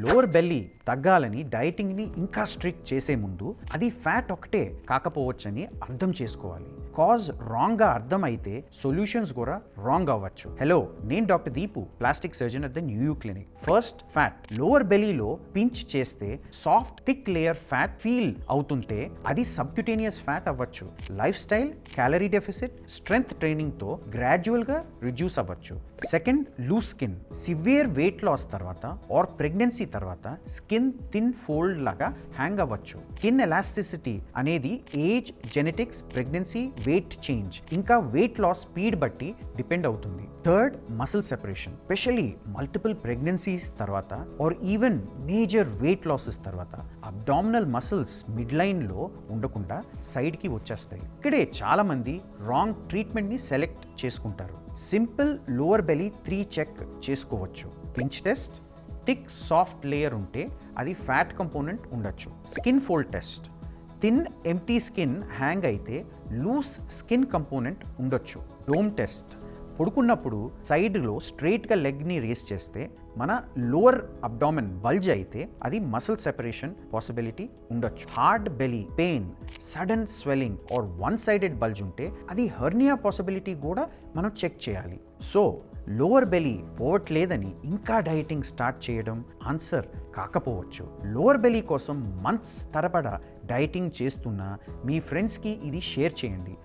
Lower belly తగ్గాలని డైటింగ్ని ఇంకా strict చేసే ముందు అది ఫ్యాట్ ఒకటే కాకపోవచ్చని అర్థం చేసుకోవాలి. కాజ్ రాంగ్గా అర్థం అయితే సొల్యూషన్స్ కూడా రాంగ్ అవ్వచ్చు. హలో, నేను doctor Deepu, plastic surgeon at the new clinic. First, fat. Lower బెల్లీలో పించ్ చేస్తే soft thick layer fat feel అవుతుంటే అది సబ్క్యూటేనియస్ ఫ్యాట్ అవ్వచ్చు. Lifestyle, calorie deficit, strength ట్రైనింగ్తో గ్రాడ్యువల్గా రిడ్యూస్ అవ్వచ్చు. Second, loose skin. Severe weight loss తర్వాత ఆర్ ప్రెగ్నెన్సీ తర్వాత స్కిన్ థిన్ ఫోల్డ్ లాగా హ్యాంగ్ అవ్వచ్చు. స్కిన్ ఎలాస్టిసిటీ అనేది age, genetics, pregnancy, weight change ఇంకా వెయిట్ లాస్ స్పీడ్ బట్టి డిపెండ్ అవుతుంది. Third, muscle separation. Specially multiple pregnancies తర్వాత or even major weight losses తర్వాత అబ్డామినల్ మసిల్స్ మిడ్ లైన్లో ఉండకుండా సైడ్కి వచ్చేస్తాయి. ఇక్కడే చాలా మంది రాంగ్ ట్రీట్మెంట్ని సెలెక్ట్ చేసుకుంటారు. సింపుల్ లోవర్ బెల్లీ 3 చెక్ చేసుకోవచ్చు. Pinch test, thick soft layer ఉంటే అది ఫ్యాట్ కంపోనెంట్ ఉండొచ్చు. Skin fold test, thin empty skin hang అయితే లూస్ స్కిన్ కంపోనెంట్ ఉండొచ్చు. డోమ్ టెస్ట్, పడుకున్నప్పుడు సైడ్లో స్ట్రైట్గా లెగ్ని రేస్ చేస్తే మన లోవర్ అబ్డామిన్ బల్జ్ అయితే అది మసిల్ సెపరేషన్ పాసిబిలిటీ ఉండొచ్చు. Hard belly pain, sudden swelling are one sided bulge ఉంటే అది హెర్నియా పాసిబిలిటీ కూడా మనం చెక్ చేయాలి. సో లోవర్ బెలీ పోవట్లేదని ఇంకా డైటింగ్ స్టార్ట్ చేయడం ఆన్సర్ కాకపోవచ్చు. లోవర్ బెలీ కోసం మంత్స్ తరబడా డైటింగ్ చేస్తున్న మీ ఫ్రెండ్స్కి ఇది షేర్ చేయండి.